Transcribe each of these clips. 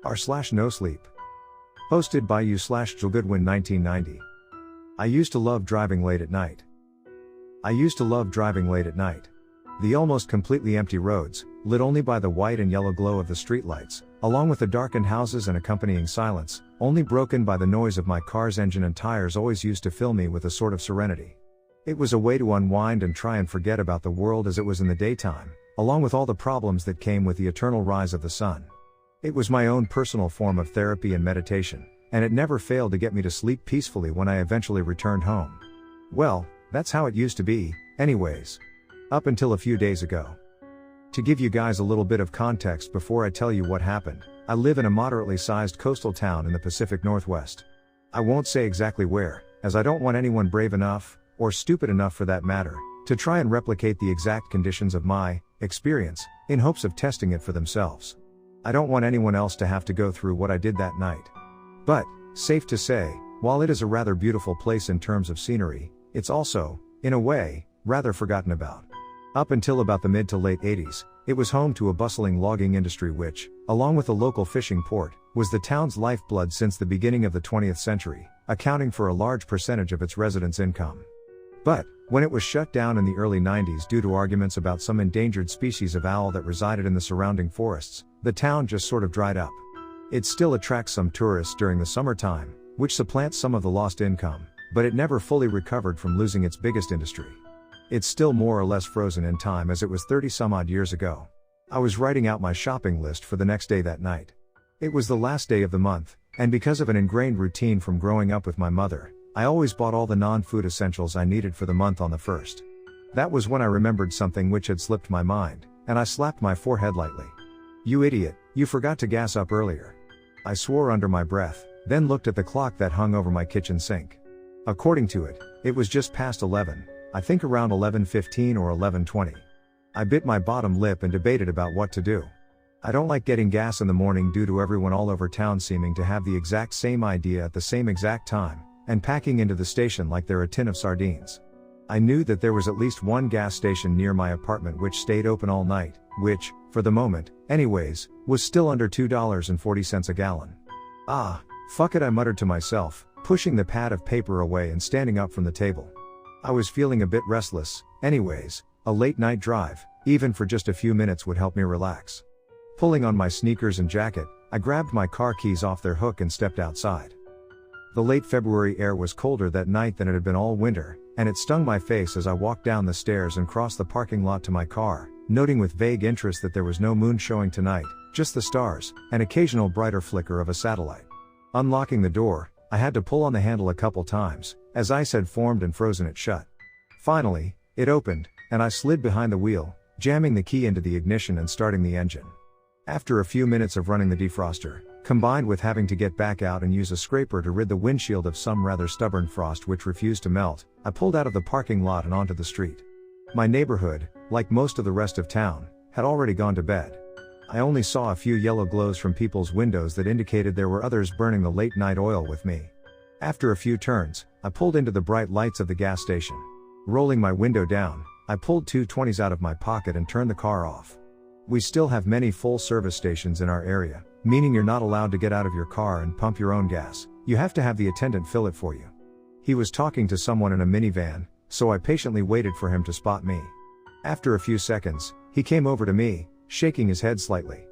r/nosleep. Hosted by you/Jillgoodwin 1990. I used to love driving late at night. The almost completely empty roads, lit only by the white and yellow glow of the streetlights, along with the darkened houses and accompanying silence, only broken by the noise of my car's engine and tires, always used to fill me with a sort of serenity. It was a way to unwind and try and forget about the world as it was in the daytime, along with all the problems that came with the eternal rise of the sun. It was my own personal form of therapy and meditation, and it never failed to get me to sleep peacefully when I eventually returned home. Well, that's how it used to be, anyways. Up until a few days ago. To give you guys a little bit of context before I tell you what happened, I live in a moderately sized coastal town in the Pacific Northwest. I won't say exactly where, as I don't want anyone brave enough, or stupid enough for that matter, to try and replicate the exact conditions of my experience, in hopes of testing it for themselves. I don't want anyone else to have to go through what I did that night. But, safe to say, while it is a rather beautiful place in terms of scenery, it's also, in a way, rather forgotten about. Up until about the mid to late 80s, it was home to a bustling logging industry which, along with a local fishing port, was the town's lifeblood since the beginning of the 20th century, accounting for a large percentage of its residents' income. But, when it was shut down in the early 90s due to arguments about some endangered species of owl that resided in the surrounding forests, the town just sort of dried up. It still attracts some tourists during the summertime, which supplants some of the lost income, but it never fully recovered from losing its biggest industry. It's still more or less frozen in time as it was 30 some odd years ago. I was writing out my shopping list for the next day that night. It was the last day of the month, and because of an ingrained routine from growing up with my mother, I always bought all the non-food essentials I needed for the month on the 1st. That was when I remembered something which had slipped my mind, and I slapped my forehead lightly. "You idiot, you forgot to gas up earlier." I swore under my breath, then looked at the clock that hung over my kitchen sink. According to it, it was just past 11, I think around 11:15 or 11:20. I bit my bottom lip and debated about what to do. I don't like getting gas in the morning due to everyone all over town seeming to have the exact same idea at the same exact time, and packing into the station like they're a tin of sardines. I knew that there was at least one gas station near my apartment which stayed open all night, which, for the moment, anyways, was still under $2.40 a gallon. Ah, fuck it, I muttered to myself, pushing the pad of paper away and standing up from the table. I was feeling a bit restless, anyways. A late night drive, even for just a few minutes, would help me relax. Pulling on my sneakers and jacket, I grabbed my car keys off their hook and stepped outside. The late February air was colder that night than it had been all winter, and it stung my face as I walked down the stairs and crossed the parking lot to my car, noting with vague interest that there was no moon showing tonight, just the stars, an occasional brighter flicker of a satellite. Unlocking the door, I had to pull on the handle a couple times, as ice had formed and frozen it shut. Finally, it opened, and I slid behind the wheel, jamming the key into the ignition and starting the engine. After a few minutes of running the defroster, combined with having to get back out and use a scraper to rid the windshield of some rather stubborn frost which refused to melt, I pulled out of the parking lot and onto the street. My neighborhood, like most of the rest of town, had already gone to bed. I only saw a few yellow glows from people's windows that indicated there were others burning the late night oil with me. After a few turns, I pulled into the bright lights of the gas station. Rolling my window down, I pulled two 20s out of my pocket and turned the car off. We still have many full service stations in our area, meaning you're not allowed to get out of your car and pump your own gas. You have to have the attendant fill it for you. He was talking to someone in a minivan, so I patiently waited for him to spot me. After a few seconds, he came over to me, shaking his head slightly.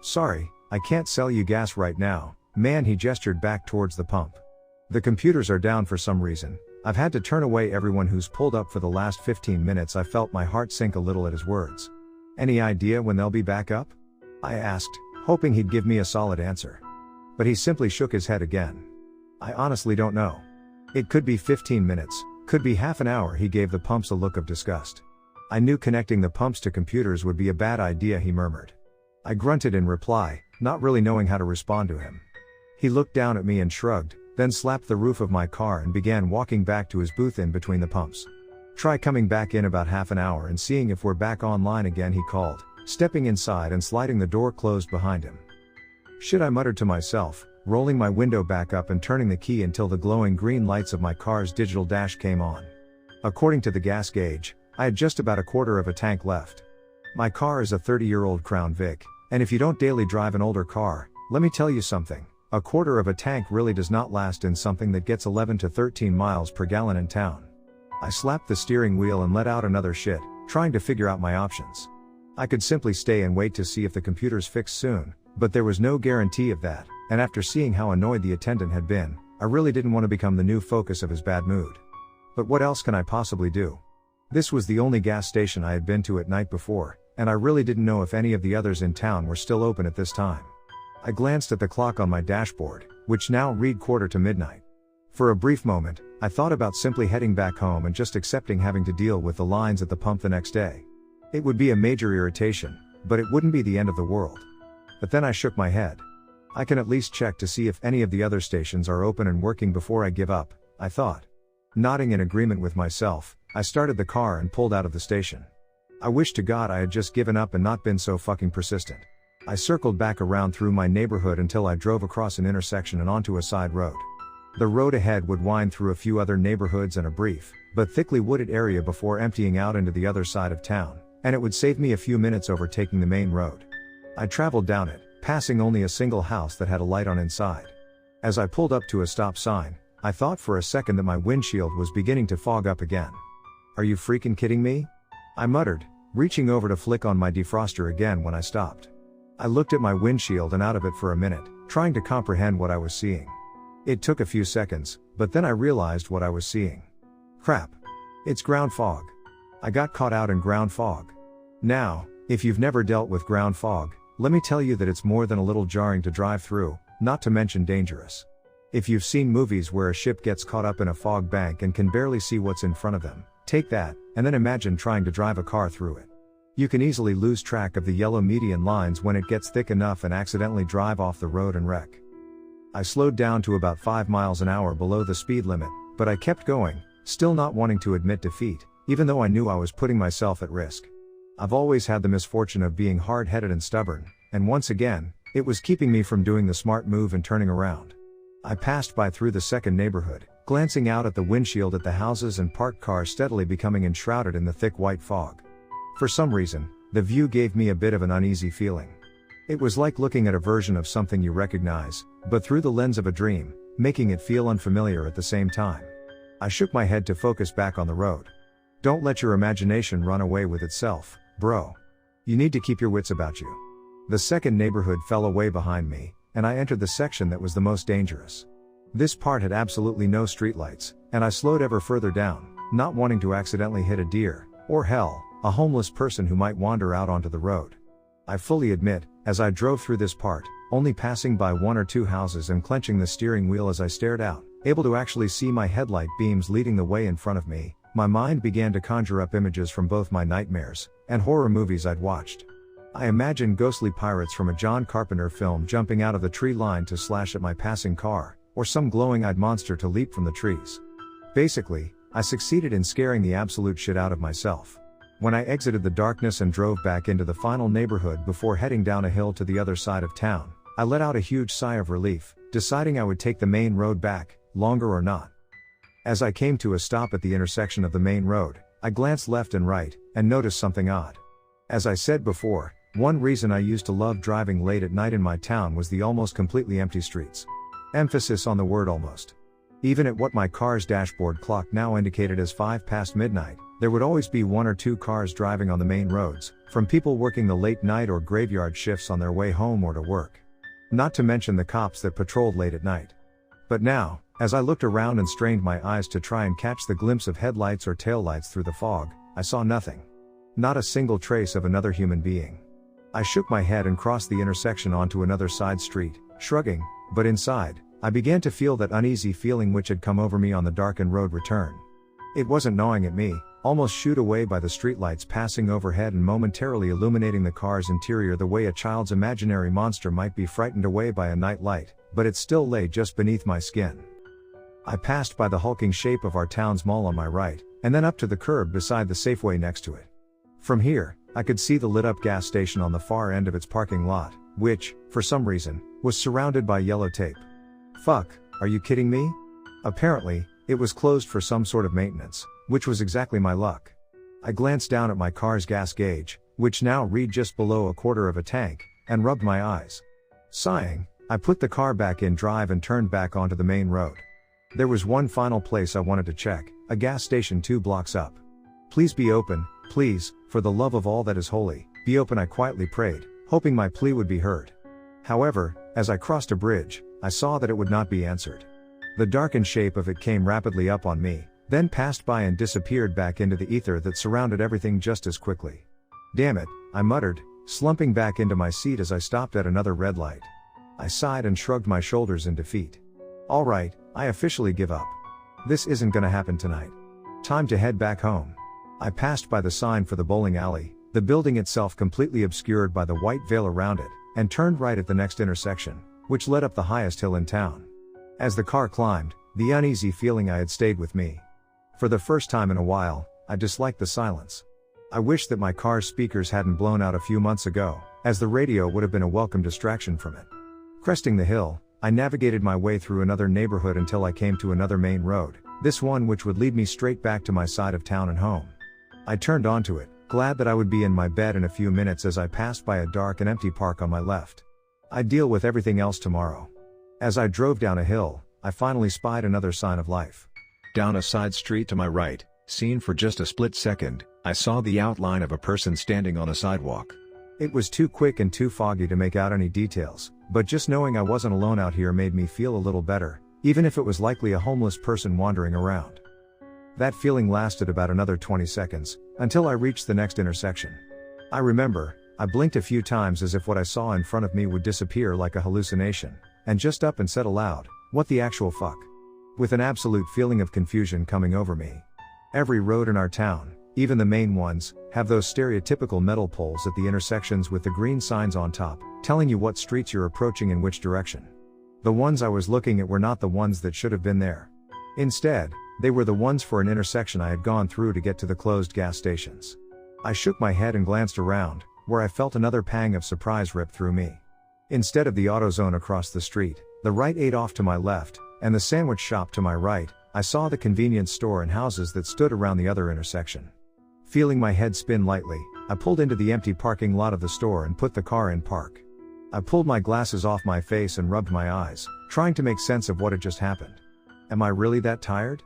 "Sorry, I can't sell you gas right now, man." He gestured back towards the pump. "The computers are down for some reason. I've had to turn away everyone who's pulled up for the last 15 minutes. I felt my heart sink a little at his words. "Any idea when they'll be back up?" I asked, hoping he'd give me a solid answer. But he simply shook his head again. "I honestly don't know. It could be 15 minutes, could be half an hour." He gave the pumps a look of disgust. "I knew connecting the pumps to computers would be a bad idea," he murmured. I grunted in reply, not really knowing how to respond to him. He looked down at me and shrugged, then slapped the roof of my car and began walking back to his booth in between the pumps. "Try coming back in about half an hour and seeing if we're back online again," he called, stepping inside and sliding the door closed behind him. "Shit," I muttered to myself, rolling my window back up and turning the key until the glowing green lights of my car's digital dash came on. According to the gas gauge, I had just about a quarter of a tank left. My car is a 30-year-old Crown Vic, and if you don't daily drive an older car, Let me tell you something, a quarter of a tank really does not last in something that gets 11 to 13 miles per gallon in town. I slapped the steering wheel and let out another shit, trying to figure out my options. I could simply stay and wait to see if the computer's fixed soon, but there was no guarantee of that, and after seeing how annoyed the attendant had been, I really didn't want to become the new focus of his bad mood. But what else can I possibly do? This was the only gas station I had been to at night before, and I really didn't know if any of the others in town were still open at this time. I glanced at the clock on my dashboard, which now read 11:45. For a brief moment, I thought about simply heading back home and just accepting having to deal with the lines at the pump the next day. It would be a major irritation, but it wouldn't be the end of the world. But then I shook my head. I can at least check to see if any of the other stations are open and working before I give up, I thought. Nodding in agreement with myself, I started the car and pulled out of the station. I wish to God I had just given up and not been so fucking persistent. I circled back around through my neighborhood until I drove across an intersection and onto a side road. The road ahead would wind through a few other neighborhoods and a brief, but thickly wooded area before emptying out into the other side of town, and it would save me a few minutes overtaking the main road. I traveled down it, passing only a single house that had a light on inside. As I pulled up to a stop sign, I thought for a second that my windshield was beginning to fog up again. Are you freaking kidding me? I muttered, reaching over to flick on my defroster again when I stopped. I looked at my windshield and out of it for a minute, trying to comprehend what I was seeing. It took a few seconds, but then I realized what I was seeing. Crap. It's ground fog. I got caught out in ground fog. Now, if you've never dealt with ground fog, let me tell you that it's more than a little jarring to drive through, not to mention dangerous. If you've seen movies where a ship gets caught up in a fog bank and can barely see what's in front of them, take that, and then imagine trying to drive a car through it. You can easily lose track of the yellow median lines when it gets thick enough and accidentally drive off the road and wreck. I slowed down to about 5 miles an hour below the speed limit, but I kept going, still not wanting to admit defeat, even though I knew I was putting myself at risk. I've always had the misfortune of being hard-headed and stubborn, and once again, it was keeping me from doing the smart move and turning around. I passed by through the second neighborhood, glancing out at the windshield at the houses and parked cars steadily becoming enshrouded in the thick white fog. For some reason, the view gave me a bit of an uneasy feeling. It was like looking at a version of something you recognize, but through the lens of a dream, making it feel unfamiliar at the same time. I shook my head to focus back on the road. Don't let your imagination run away with itself, bro. You need to keep your wits about you. The second neighborhood fell away behind me, and I entered the section that was the most dangerous. This part had absolutely no streetlights, and I slowed ever further down, not wanting to accidentally hit a deer, or hell, a homeless person who might wander out onto the road. I fully admit, as I drove through this part, only passing by 1 or 2 houses and clenching the steering wheel as I stared out, able to actually see my headlight beams leading the way in front of me, my mind began to conjure up images from both my nightmares and horror movies I'd watched. I imagined ghostly pirates from a John Carpenter film jumping out of the tree line to slash at my passing car, or some glowing-eyed monster to leap from the trees. Basically, I succeeded in scaring the absolute shit out of myself. When I exited the darkness and drove back into the final neighborhood before heading down a hill to the other side of town, I let out a huge sigh of relief, deciding I would take the main road back, longer or not. As I came to a stop at the intersection of the main road, I glanced left and right, and noticed something odd. As I said before, one reason I used to love driving late at night in my town was the almost completely empty streets. Emphasis on the word almost. Even at what my car's dashboard clock now indicated as 5 past midnight, there would always be 1 or 2 cars driving on the main roads, from people working the late night or graveyard shifts on their way home or to work. Not to mention the cops that patrolled late at night. But now, as I looked around and strained my eyes to try and catch the glimpse of headlights or taillights through the fog, I saw nothing. Not a single trace of another human being. I shook my head and crossed the intersection onto another side street, shrugging, but inside, I began to feel that uneasy feeling which had come over me on the darkened road return. It wasn't gnawing at me, almost shooed away by the streetlights passing overhead and momentarily illuminating the car's interior the way a child's imaginary monster might be frightened away by a night light, but it still lay just beneath my skin. I passed by the hulking shape of our town's mall on my right, and then up to the curb beside the Safeway next to it. From here, I could see the lit-up gas station on the far end of its parking lot, which, for some reason, was surrounded by yellow tape. Fuck, are you kidding me? Apparently, it was closed for some sort of maintenance, which was exactly my luck. I glanced down at my car's gas gauge, which now read just below a quarter of a tank, and rubbed my eyes. Sighing, I put the car back in drive and turned back onto the main road. There was one final place I wanted to check, a gas station 2 blocks up. Please be open, please, for the love of all that is holy, be open, I quietly prayed, hoping my plea would be heard. However, as I crossed a bridge, I saw that it would not be answered. The darkened shape of it came rapidly up on me, then passed by and disappeared back into the ether that surrounded everything just as quickly. Damn it, I muttered, slumping back into my seat as I stopped at another red light. I sighed and shrugged my shoulders in defeat. Alright, I officially give up. This isn't gonna happen tonight. Time to head back home. I passed by the sign for the bowling alley, the building itself completely obscured by the white veil around it, and turned right at the next intersection, which led up the highest hill in town. As the car climbed, the uneasy feeling I had stayed with me. For the first time in a while, I disliked the silence. I wished that my car's speakers hadn't blown out a few months ago, as the radio would have been a welcome distraction from it. Cresting the hill, I navigated my way through another neighborhood until I came to another main road, this one which would lead me straight back to my side of town and home. I turned onto it, glad that I would be in my bed in a few minutes as I passed by a dark and empty park on my left. I'd deal with everything else tomorrow. As I drove down a hill, I finally spied another sign of life. Down a side street to my right, seen for just a split second, I saw the outline of a person standing on a sidewalk. It was too quick and too foggy to make out any details, but just knowing I wasn't alone out here made me feel a little better, even if it was likely a homeless person wandering around. That feeling lasted about another 20 seconds, until I reached the next intersection. I remember, I blinked a few times as if what I saw in front of me would disappear like a hallucination, and just up and said aloud, "What the actual fuck?" With an absolute feeling of confusion coming over me. Every road in our town, even the main ones, have those stereotypical metal poles at the intersections with the green signs on top, telling you what streets you're approaching in which direction. The ones I was looking at were not the ones that should have been there. Instead, they were the ones for an intersection I had gone through to get to the closed gas stations. I shook my head and glanced around, where I felt another pang of surprise rip through me. Instead of the AutoZone across the street, the Rite Aid off to my left, and the sandwich shop to my right, I saw the convenience store and houses that stood around the other intersection. Feeling my head spin lightly, I pulled into the empty parking lot of the store and put the car in park. I pulled my glasses off my face and rubbed my eyes, trying to make sense of what had just happened. Am I really that tired?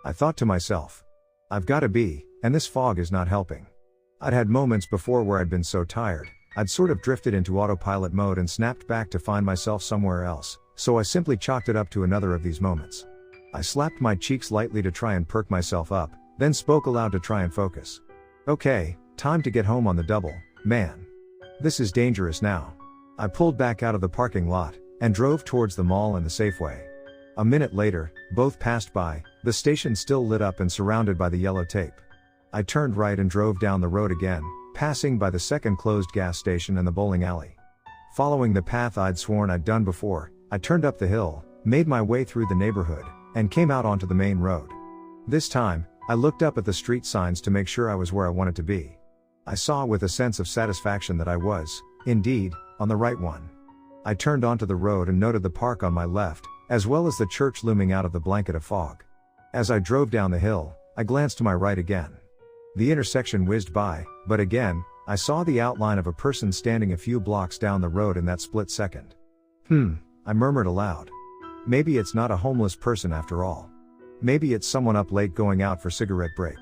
I thought to myself. I've gotta be, and this fog is not helping. I'd had moments before where I'd been so tired, I'd sort of drifted into autopilot mode and snapped back to find myself somewhere else, so I simply chalked it up to another of these moments. I slapped my cheeks lightly to try and perk myself up, then spoke aloud to try and focus. Okay, time to get home on the double, man. This is dangerous now. I pulled back out of the parking lot, and drove towards the mall and the Safeway. A minute later, both passed by, the station still lit up and surrounded by the yellow tape. I turned right and drove down the road again, passing by the second closed gas station and the bowling alley. Following the path I'd sworn I'd done before, I turned up the hill, made my way through the neighborhood, and came out onto the main road. This time, I looked up at the street signs to make sure I was where I wanted to be. I saw with a sense of satisfaction that I was, indeed, on the right one. I turned onto the road and noted the park on my left, as well as the church looming out of the blanket of fog. As I drove down the hill, I glanced to my right again. The intersection whizzed by, but again, I saw the outline of a person standing a few blocks down the road in that split second. I murmured aloud. Maybe it's not a homeless person after all. Maybe it's someone up late going out for cigarette break.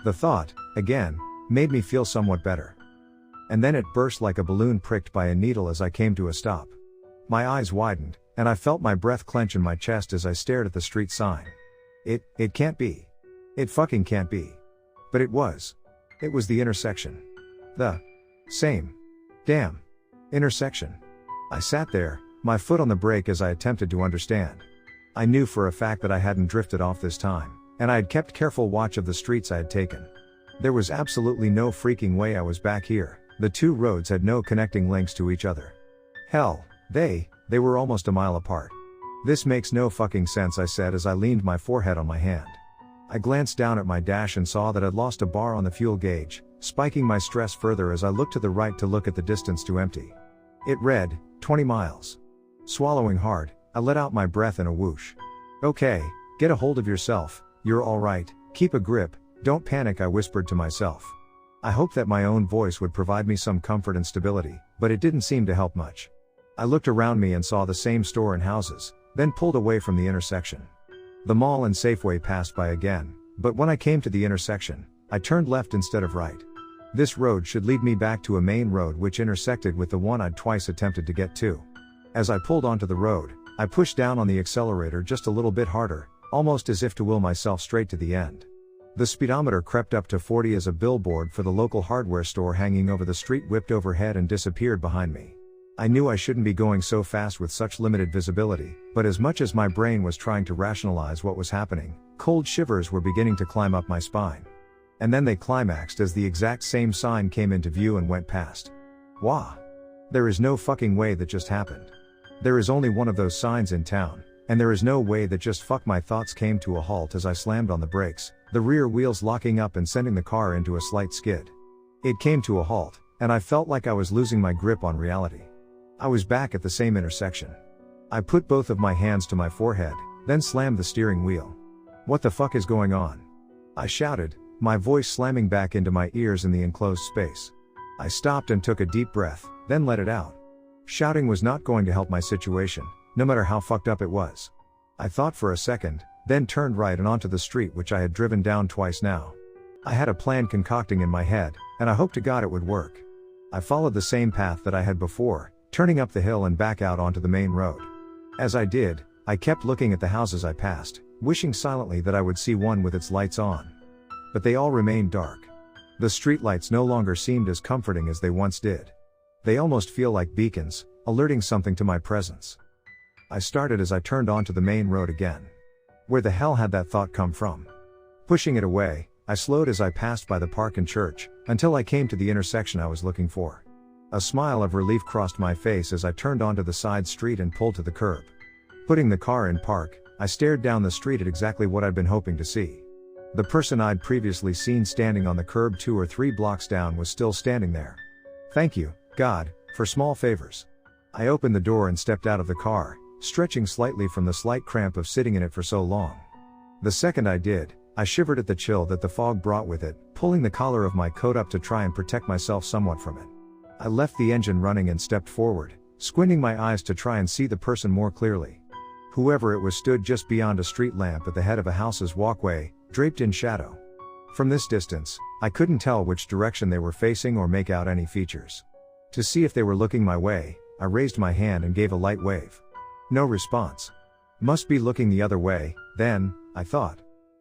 The thought, again, made me feel somewhat better. And then it burst like a balloon pricked by a needle as I came to a stop. My eyes widened, and I felt my breath clench in my chest as I stared at the street sign. It can't be. It fucking can't be. But it was. It was the intersection. The same damn intersection. I sat there, my foot on the brake as I attempted to understand. I knew for a fact that I hadn't drifted off this time, and I had kept careful watch of the streets I had taken. There was absolutely no freaking way I was back here. The two roads had no connecting links to each other. Hell, they were almost a mile apart. This makes no fucking sense, I said as I leaned my forehead on my hand. I glanced down at my dash and saw that I'd lost a bar on the fuel gauge, spiking my stress further as I looked to the right to look at the distance to empty. It read, 20 miles. Swallowing hard, I let out my breath in a whoosh. Okay, get a hold of yourself, you're alright, keep a grip, don't panic, I whispered to myself. I hoped that my own voice would provide me some comfort and stability, but it didn't seem to help much. I looked around me and saw the same store and houses, then pulled away from the intersection. The mall and Safeway passed by again, but when I came to the intersection, I turned left instead of right. This road should lead me back to a main road which intersected with the one I'd twice attempted to get to. As I pulled onto the road, I pushed down on the accelerator just a little bit harder, almost as if to will myself straight to the end. The speedometer crept up to 40 as a billboard for the local hardware store hanging over the street whipped overhead and disappeared behind me. I knew I shouldn't be going so fast with such limited visibility, but as much as my brain was trying to rationalize what was happening, cold shivers were beginning to climb up my spine. And then they climaxed as the exact same sign came into view and went past. Wah! There is no fucking way that just happened. There is only one of those signs in town, and there is no way that just fuck. My thoughts came to a halt as I slammed on the brakes, the rear wheels locking up and sending the car into a slight skid. It came to a halt, and I felt like I was losing my grip on reality. I was back at the same intersection. I put both of my hands to my forehead, then slammed the steering wheel. What the fuck is going on? I shouted, my voice slamming back into my ears in the enclosed space. I stopped and took a deep breath, then let it out. Shouting was not going to help my situation, no matter how fucked up it was. I thought for a second, then turned right and onto the street which I had driven down twice now. I had a plan concocting in my head, and I hoped to God it would work. I followed the same path that I had before, turning up the hill and back out onto the main road. As I did, I kept looking at the houses I passed, wishing silently that I would see one with its lights on. But they all remained dark. The streetlights no longer seemed as comforting as they once did. They almost feel like beacons, alerting something to my presence. I started as I turned onto the main road again. Where the hell had that thought come from? Pushing it away, I slowed as I passed by the park and church, until I came to the intersection I was looking for. A smile of relief crossed my face as I turned onto the side street and pulled to the curb. Putting the car in park, I stared down the street at exactly what I'd been hoping to see. The person I'd previously seen standing on the curb 2 or 3 blocks down was still standing there. Thank you, God, for small favors. I opened the door and stepped out of the car, stretching slightly from the slight cramp of sitting in it for so long. The second I did, I shivered at the chill that the fog brought with it, pulling the collar of my coat up to try and protect myself somewhat from it. I left the engine running and stepped forward, squinting my eyes to try and see the person more clearly. Whoever it was stood just beyond a street lamp at the head of a house's walkway, draped in shadow. From this distance, I couldn't tell which direction they were facing or make out any features. To see if they were looking my way, I raised my hand and gave a light wave. No response. Must be looking the other way, then, I thought.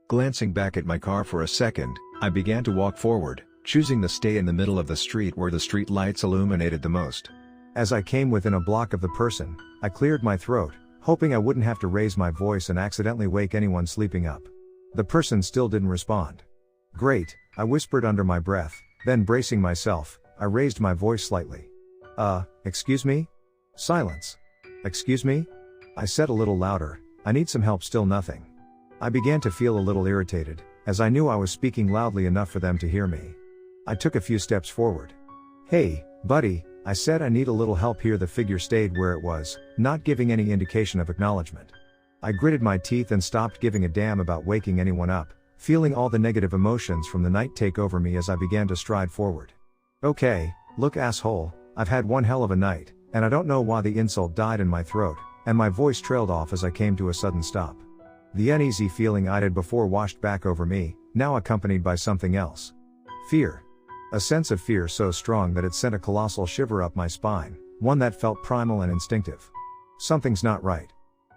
Glancing back at my car for a second, I began to walk forward, choosing to stay in the middle of the street where the street lights illuminated the most. As I came within a block of the person, I cleared my throat, hoping I wouldn't have to raise my voice and accidentally wake anyone sleeping up. The person still didn't respond. Great, I whispered under my breath, then bracing myself, I raised my voice slightly. Excuse me? Silence. Excuse me? I said a little louder, I need some help. Still nothing. I began to feel a little irritated, as I knew I was speaking loudly enough for them to hear me. I took a few steps forward. Hey, buddy, I said, I need a little help here. The figure stayed where it was, not giving any indication of acknowledgement. I gritted my teeth and stopped giving a damn about waking anyone up, feeling all the negative emotions from the night take over me as I began to stride forward. Okay, look asshole, I've had one hell of a night, and I don't know why the insult died in my throat, and my voice trailed off as I came to a sudden stop. The uneasy feeling I'd had before washed back over me, now accompanied by something else. Fear. A sense of fear so strong that it sent a colossal shiver up my spine, one that felt primal and instinctive. Something's not right.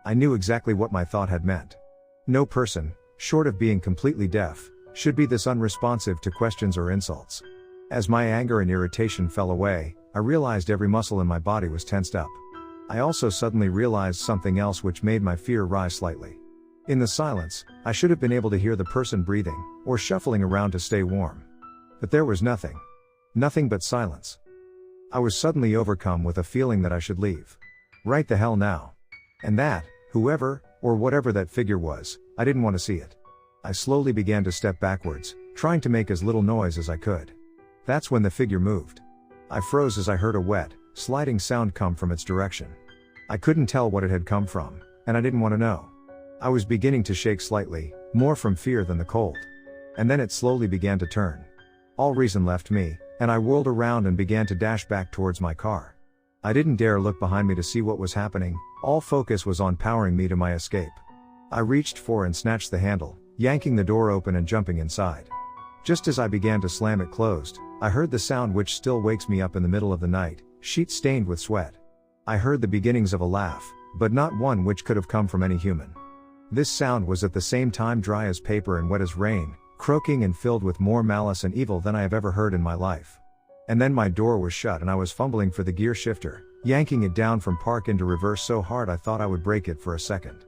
I knew exactly what my thought had meant. No person, short of being completely deaf, should be this unresponsive to questions or insults. As my anger and irritation fell away, I realized every muscle in my body was tensed up. I also suddenly realized something else which made my fear rise slightly. In the silence, I should have been able to hear the person breathing, or shuffling around to stay warm. But there was nothing. Nothing but silence. I was suddenly overcome with a feeling that I should leave. Right the hell now. And that, whoever, or whatever that figure was, I didn't want to see it. I slowly began to step backwards, trying to make as little noise as I could. That's when the figure moved. I froze as I heard a wet, sliding sound come from its direction. I couldn't tell what it had come from, and I didn't want to know. I was beginning to shake slightly, more from fear than the cold. And then it slowly began to turn. All reason left me, and I whirled around and began to dash back towards my car. I didn't dare look behind me to see what was happening, all focus was on powering me to my escape. I reached for and snatched the handle, yanking the door open and jumping inside. Just as I began to slam it closed, I heard the sound which still wakes me up in the middle of the night, sheets stained with sweat. I heard the beginnings of a laugh, but not one which could have come from any human. This sound was at the same time dry as paper and wet as rain, croaking and filled with more malice and evil than I have ever heard in my life. And then my door was shut and I was fumbling for the gear shifter, yanking it down from park into reverse so hard I thought I would break it for a second.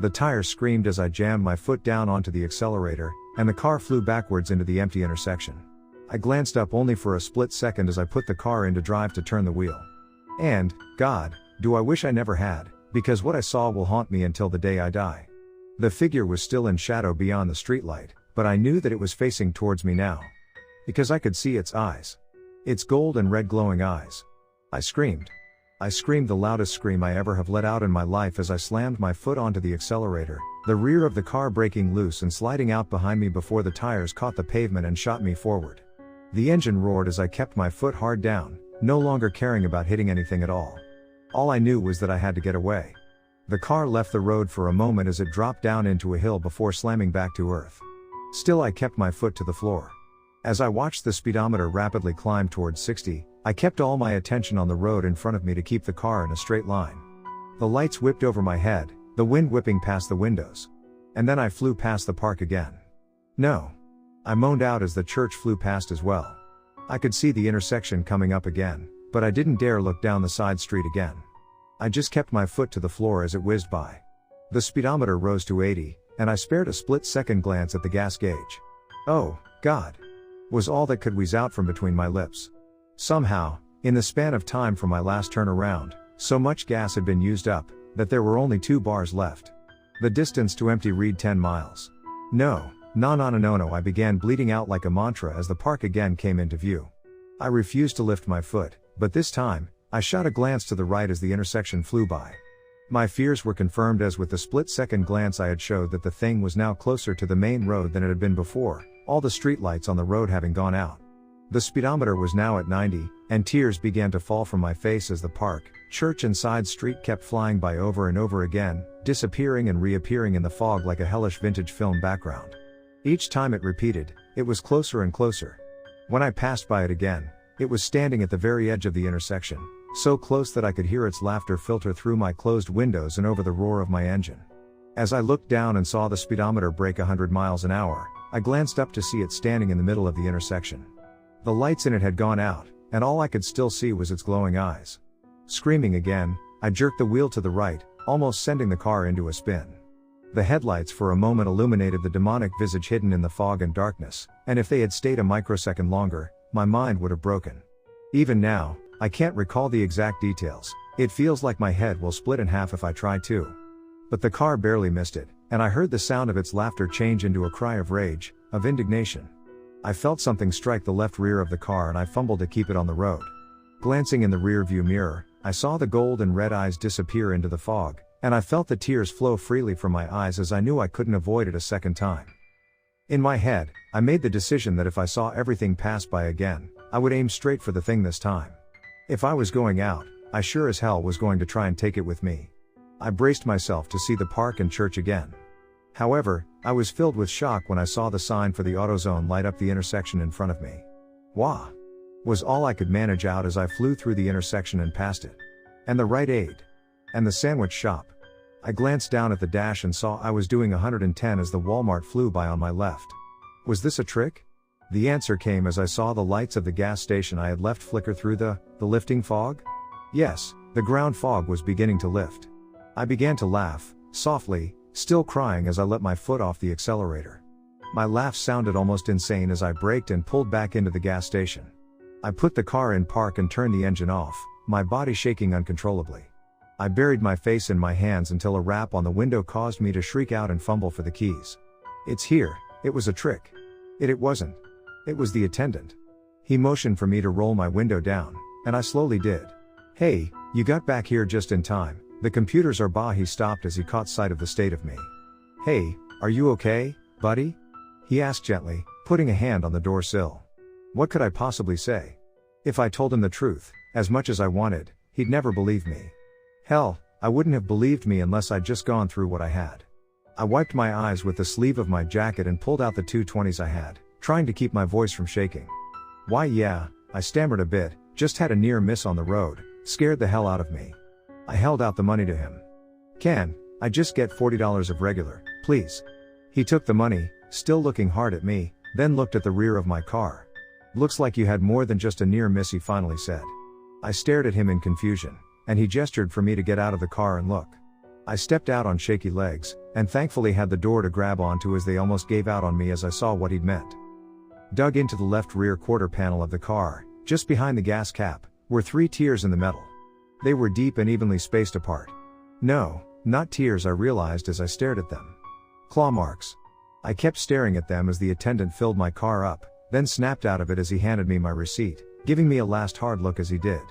The tires screamed as I jammed my foot down onto the accelerator, and the car flew backwards into the empty intersection. I glanced up only for a split second as I put the car into drive to turn the wheel. And, God, do I wish I never had, because what I saw will haunt me until the day I die. The figure was still in shadow beyond the streetlight, but I knew that it was facing towards me now. Because I could see its eyes. Its gold and red glowing eyes. I screamed. I screamed the loudest scream I ever have let out in my life as I slammed my foot onto the accelerator, the rear of the car breaking loose and sliding out behind me before the tires caught the pavement and shot me forward. The engine roared as I kept my foot hard down, no longer caring about hitting anything at all. All I knew was that I had to get away. The car left the road for a moment as it dropped down into a hill before slamming back to earth. Still I kept my foot to the floor. As I watched the speedometer rapidly climb towards 60, I kept all my attention on the road in front of me to keep the car in a straight line. The lights whipped over my head, the wind whipping past the windows. And then I flew past the park again. No. I moaned out as the church flew past as well. I could see the intersection coming up again, but I didn't dare look down the side street again. I just kept my foot to the floor as it whizzed by. The speedometer rose to 80, and I spared a split-second glance at the gas gauge. Oh, God! Was all that could wheeze out from between my lips. Somehow, in the span of time from my last turn around, so much gas had been used up, that there were only 2 bars left. The distance to empty read 10 miles. No, I began bleating out like a mantra as the park again came into view. I refused to lift my foot, but this time, I shot a glance to the right as the intersection flew by. My fears were confirmed as with the split-second glance I had showed that the thing was now closer to the main road than it had been before, all the streetlights on the road having gone out. The speedometer was now at 90, and tears began to fall from my face as the park, church and side street kept flying by over and over again, disappearing and reappearing in the fog like a hellish vintage film background. Each time it repeated, it was closer and closer. When I passed by it again, it was standing at the very edge of the intersection, so close that I could hear its laughter filter through my closed windows and over the roar of my engine. As I looked down and saw the speedometer break 100 miles an hour, I glanced up to see it standing in the middle of the intersection. The lights in it had gone out, and all I could still see was its glowing eyes. Screaming again, I jerked the wheel to the right, almost sending the car into a spin. The headlights for a moment illuminated the demonic visage hidden in the fog and darkness, and if they had stayed a microsecond longer, my mind would have broken. Even now, I can't recall the exact details, it feels like my head will split in half if I try to. But the car barely missed it, and I heard the sound of its laughter change into a cry of rage, of indignation. I felt something strike the left rear of the car and I fumbled to keep it on the road. Glancing in the rear view mirror, I saw the gold and red eyes disappear into the fog, and I felt the tears flow freely from my eyes as I knew I couldn't avoid it a second time. In my head, I made the decision that if I saw everything pass by again, I would aim straight for the thing this time. If I was going out, I sure as hell was going to try and take it with me. I braced myself to see the park and church again. However, I was filled with shock when I saw the sign for the AutoZone light up the intersection in front of me. Wah! Was all I could manage out as I flew through the intersection and past it. And the Rite Aid. And the sandwich shop. I glanced down at the dash and saw I was doing 110 as the Walmart flew by on my left. Was this a trick? The answer came as I saw the lights of the gas station I had left flicker through the lifting fog? Yes, the ground fog was beginning to lift. I began to laugh, softly, still crying as I let my foot off the accelerator. My laugh sounded almost insane as I braked and pulled back into the gas station. I put the car in park and turned the engine off, my body shaking uncontrollably. I buried my face in my hands until a rap on the window caused me to shriek out and fumble for the keys. It's here, it was a trick. It wasn't. It was the attendant. He motioned for me to roll my window down, and I slowly did. Hey, you got back here just in time, the computers are bah. He stopped as he caught sight of the state of me. Hey, are you okay, buddy? He asked gently, putting a hand on the door sill. What could I possibly say? If I told him the truth, as much as I wanted, he'd never believe me. Hell, I wouldn't have believed me unless I'd just gone through what I had. I wiped my eyes with the sleeve of my jacket and pulled out the 220s I had, trying to keep my voice from shaking. Why yeah, I stammered a bit, just had a near miss on the road, scared the hell out of me. I held out the money to him. Can I just get $40 of regular, please? He took the money, still looking hard at me, then looked at the rear of my car. Looks like you had more than just a near miss, he finally said. I stared at him in confusion, and he gestured for me to get out of the car and look. I stepped out on shaky legs, and thankfully had the door to grab onto as they almost gave out on me as I saw what he'd meant. Dug into the left rear quarter panel of the car, just behind the gas cap, were 3 tears in the metal. They were deep and evenly spaced apart. No, not tears, I realized as I stared at them. Claw marks. I kept staring at them as the attendant filled my car up, then snapped out of it as he handed me my receipt, giving me a last hard look as he did.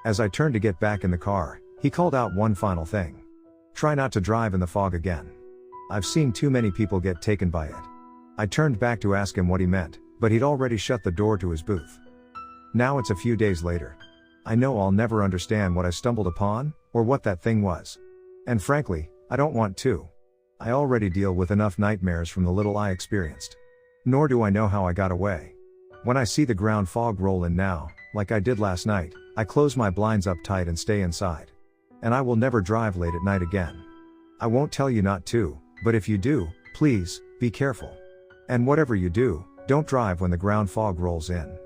As I turned to get back in the car, he called out one final thing. Try not to drive in the fog again. I've seen too many people get taken by it. I turned back to ask him what he meant, but he'd already shut the door to his booth. Now it's a few days later. I know I'll never understand what I stumbled upon, or what that thing was. And frankly, I don't want to. I already deal with enough nightmares from the little I experienced. Nor do I know how I got away. When I see the ground fog roll in now, like I did last night, I close my blinds up tight and stay inside. And I will never drive late at night again. I won't tell you not to, but if you do, please, be careful. And whatever you do, don't drive when the ground fog rolls in.